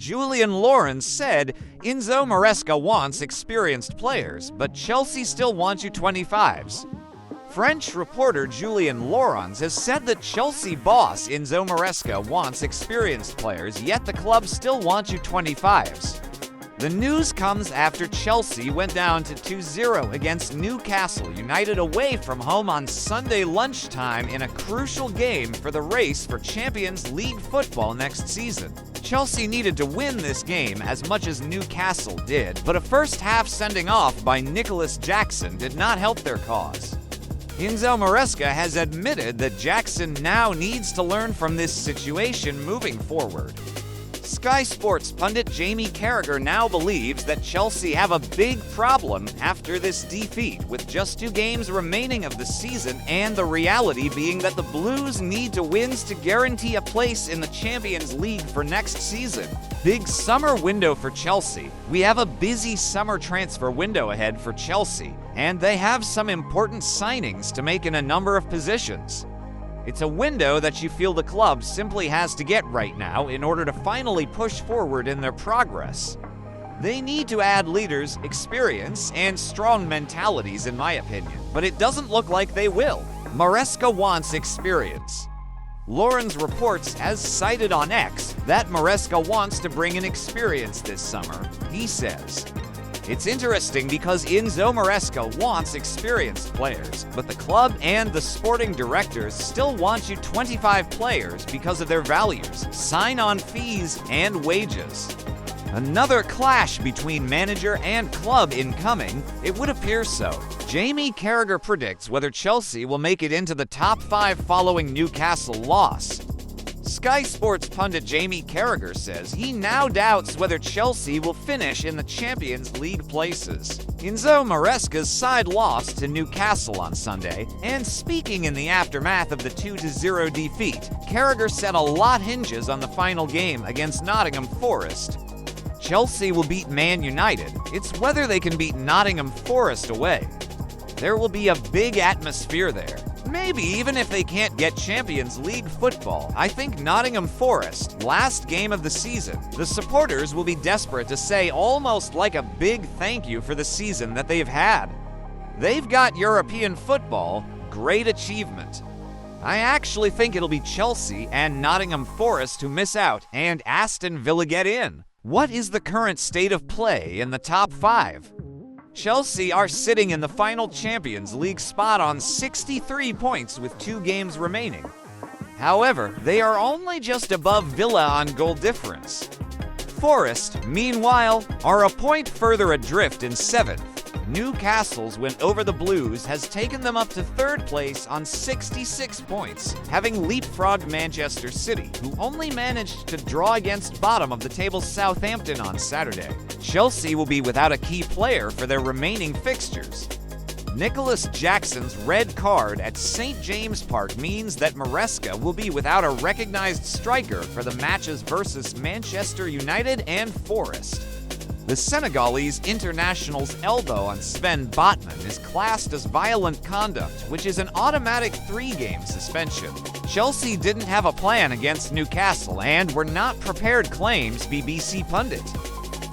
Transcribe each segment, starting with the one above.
Julian Lawrence said, "ENZO MARESCA wants experienced players, but Chelsea still wants U25s." French reporter Julian Lawrence has said that Chelsea boss ENZO MARESCA wants experienced players, yet the club still wants U25s. The news comes after Chelsea went down to 2-0 against Newcastle United away from home on Sunday lunchtime in a crucial game for the race for Champions League football next season. Chelsea needed to win this game as much as Newcastle did, but a first-half sending off by Nicholas Jackson did not help their cause. ENZO MARESCA has admitted that Jackson now needs to learn from this situation moving forward. Sky Sports pundit Jamie Carragher now believes that Chelsea have a big problem after this defeat, with just 2 games remaining of the season, and the reality being that the Blues need to win to guarantee a place in the Champions League for next season. Big summer window for Chelsea. We have a busy summer transfer window ahead for Chelsea, and they have some important signings to make in a number of positions. It's a window that you feel the club simply has to get right now in order to finally push forward in their progress. They need to add leaders, experience, and strong mentalities, in my opinion, but it doesn't look like they will. Maresca wants experience. Lawrence reports, as cited on X, that Maresca wants to bring in experience this summer. He says, "It's interesting because ENZO MARESCA wants experienced players, but the club and the sporting directors still want U25 players because of their values, sign-on fees, and wages." Another clash between manager and club incoming? It would appear so. Jamie Carragher predicts whether Chelsea will make it into the top 5 following Newcastle loss. Sky Sports pundit Jamie Carragher says he now doubts whether Chelsea will finish in the Champions League places. ENZO MARESCA's side lost to Newcastle on Sunday, and speaking in the aftermath of the 2-0 defeat, Carragher said a lot hinges on the final game against Nottingham Forest. Chelsea will beat Man United. It's whether they can beat Nottingham Forest away. There will be a big atmosphere there. Maybe even if they can't get Champions League football. I think Nottingham Forest, last game of the season, the supporters will be desperate to say almost like a big thank you for the season that they've had. They've got European football, great achievement. I actually think it'll be Chelsea and Nottingham Forest who miss out, and Aston Villa get in. What is the current state of play in the top 5? Chelsea are sitting in the final Champions League spot on 63 points with 2 games remaining. However, they are only just above Villa on goal difference. Forest, meanwhile, are a point further adrift in 7th. Newcastle's win over the Blues has taken them up to 3rd place on 66 points, having leapfrogged Manchester City, who only managed to draw against bottom of the table Southampton on Saturday. Chelsea will be without a key player for their remaining fixtures. Nicholas Jackson's red card at St. James Park means that Maresca will be without a recognized striker for the matches versus Manchester United and Forest. The Senegalese international's elbow on Sven Botman is classed as violent conduct, which is an automatic 3-game suspension. Chelsea didn't have a plan against Newcastle and were not prepared, claims BBC pundit.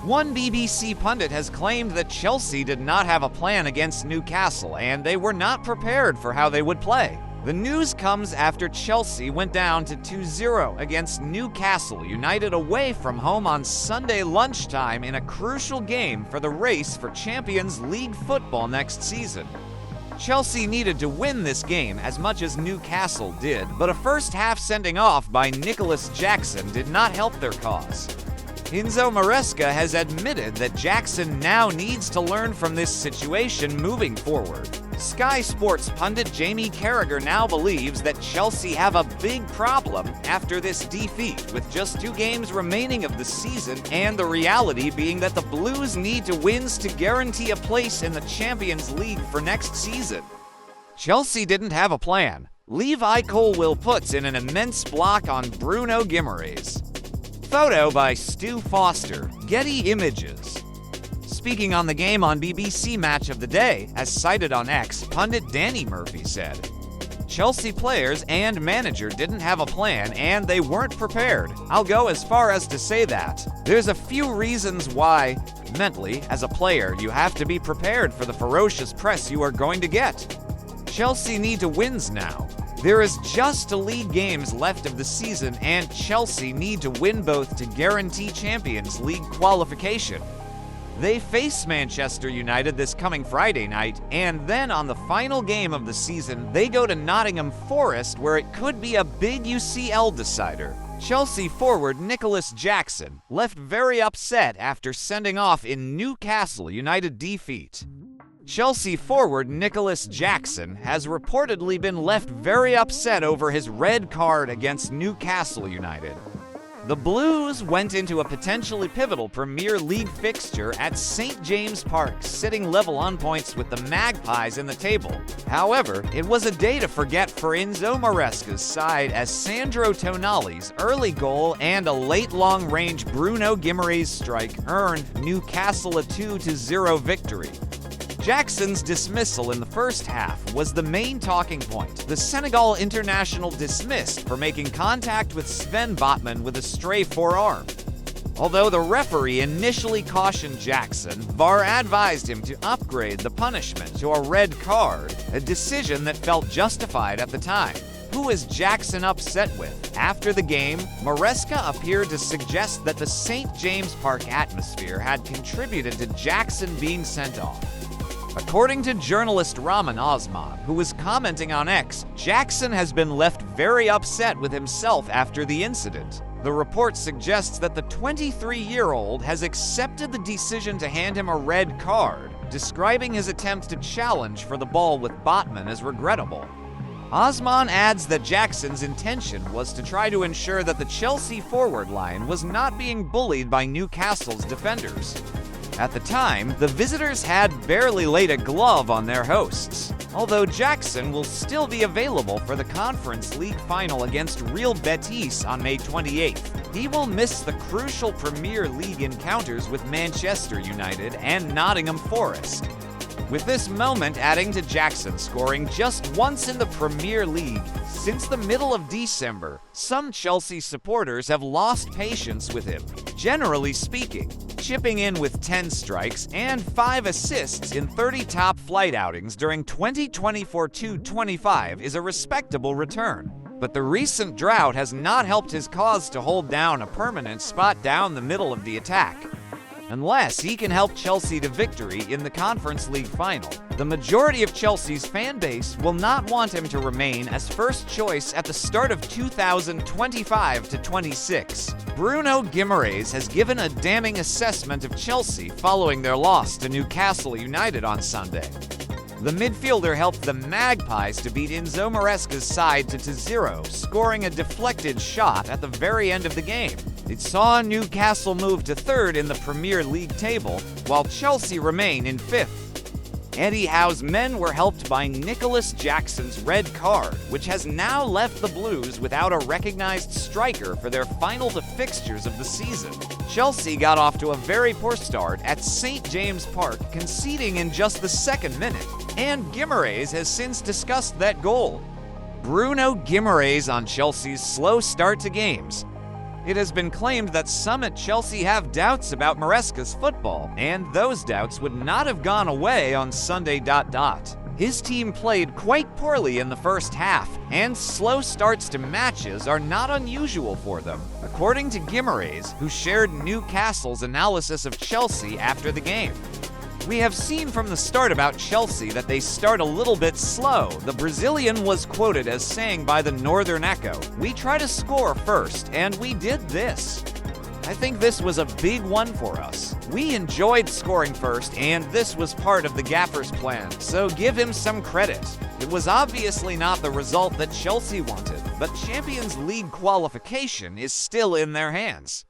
One BBC pundit has claimed that Chelsea did not have a plan against Newcastle and they were not prepared for how they would play. The news comes after Chelsea went down to 2-0 against Newcastle United away from home on Sunday lunchtime in a crucial game for the race for Champions League football next season. Chelsea needed to win this game as much as Newcastle did, but a first-half sending off by Nicholas Jackson did not help their cause. ENZO MARESCA has admitted that Jackson now needs to learn from this situation moving forward. Sky Sports pundit Jamie Carragher now believes that Chelsea have a big problem after this defeat, with just 2 games remaining of the season, and the reality being that the Blues need to win to guarantee a place in the Champions League for next season. Chelsea didn't have a plan. Levi Colwill puts in an immense block on Bruno Guimaraes. Photo by Stu Foster, Getty Images. Speaking on the game on BBC Match of the Day, as cited on X, pundit Danny Murphy said, Chelsea players and manager didn't have a plan and they weren't prepared. I'll go as far as to say that. There's a few reasons why, mentally, as a player, you have to be prepared for the ferocious press you are going to get. Chelsea need to win now. There is just 2 league games left of the season and Chelsea need to win both to guarantee Champions League qualification. They face Manchester United this coming Friday night, and then on the final game of the season, they go to Nottingham Forest where it could be a big UCL decider. Chelsea forward Nicholas Jackson left very upset after sending off in Newcastle United defeat. Chelsea forward Nicholas Jackson has reportedly been left very upset over his red card against Newcastle United. The Blues went into a potentially pivotal Premier League fixture at St. James Park, sitting level on points with the Magpies in the table. However, it was a day to forget for ENZO MARESCA's side as Sandro Tonali's early goal and a late long-range Bruno Guimaraes strike earned Newcastle a 2-0 victory. Jackson's dismissal in the first half was the main talking point. The Senegal international dismissed for making contact with Sven Botman with a stray forearm. Although the referee initially cautioned Jackson, VAR advised him to upgrade the punishment to a red card, a decision that felt justified at the time. Who is Jackson upset with? After the game, Maresca appeared to suggest that the St. James Park atmosphere had contributed to Jackson being sent off. According to journalist Rahman Osman, who was commenting on X, Jackson has been left very upset with himself after the incident. The report suggests that the 23-year-old has accepted the decision to hand him a red card, describing his attempt to challenge for the ball with Botman as regrettable. Osman adds that Jackson's intention was to try to ensure that the Chelsea forward line was not being bullied by Newcastle's defenders. At the time, the visitors had barely laid a glove on their hosts. Although Jackson will still be available for the Conference League final against Real Betis on May 28th, he will miss the crucial Premier League encounters with Manchester United and Nottingham Forest. With this moment adding to Jackson scoring just once in the Premier League since the middle of December, some Chelsea supporters have lost patience with him. Generally speaking, chipping in with 10 strikes and 5 assists in 30 top-flight outings during 2024-25 is a respectable return. But the recent drought has not helped his cause to hold down a permanent spot down the middle of the attack. Unless he can help Chelsea to victory in the Conference League final, the majority of Chelsea's fan base will not want him to remain as first choice at the start of 2025-26. Bruno Guimaraes has given a damning assessment of Chelsea following their loss to Newcastle United on Sunday. The midfielder helped the Magpies to beat ENZO MARESCA's side to 0, scoring a deflected shot at the very end of the game. It saw Newcastle move to 3rd in the Premier League table, while Chelsea remain in 5th. Eddie Howe's men were helped by Nicholas Jackson's red card, which has now left the Blues without a recognized striker for their final 2 fixtures of the season. Chelsea got off to a very poor start at St. James Park, conceding in just the 2nd minute, and Guimaraes has since discussed that goal. Bruno Guimaraes on Chelsea's slow start to games. It has been claimed that some at Chelsea have doubts about Maresca's football, and those doubts would not have gone away on Sunday. His team played quite poorly in the first half, and slow starts to matches are not unusual for them, according to Guimaraes, who shared Newcastle's analysis of Chelsea after the game. We have seen from the start about Chelsea that they start a little bit slow. The Brazilian was quoted as saying by the Northern Echo, "We try to score first, and we did this." I think this was a big one for us. We enjoyed scoring first, and this was part of the gaffer's plan, so give him some credit. It was obviously not the result that Chelsea wanted, but Champions League qualification is still in their hands.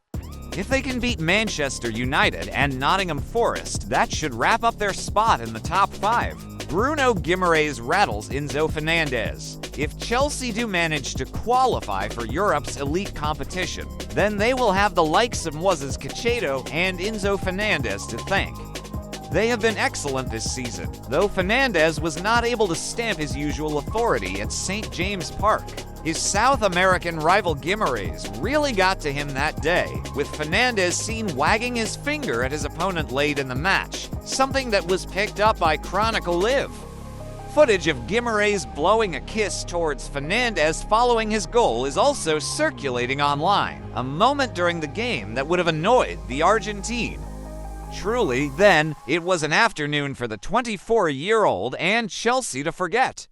If they can beat Manchester United and Nottingham Forest, that should wrap up their spot in the top 5. Bruno Guimaraes rattles Enzo Fernandez. If Chelsea do manage to qualify for Europe's elite competition, then they will have the likes of Moises Caicedo and Enzo Fernandez to thank. They have been excellent this season, though Fernandez was not able to stamp his usual authority at St. James Park. His South American rival Guimarães really got to him that day, with Fernandez seen wagging his finger at his opponent late in the match, something that was picked up by Chronicle Live. Footage of Guimarães blowing a kiss towards Fernandez following his goal is also circulating online, a moment during the game that would have annoyed the Argentine. Truly, then, it was an afternoon for the 24-year-old and Chelsea to forget.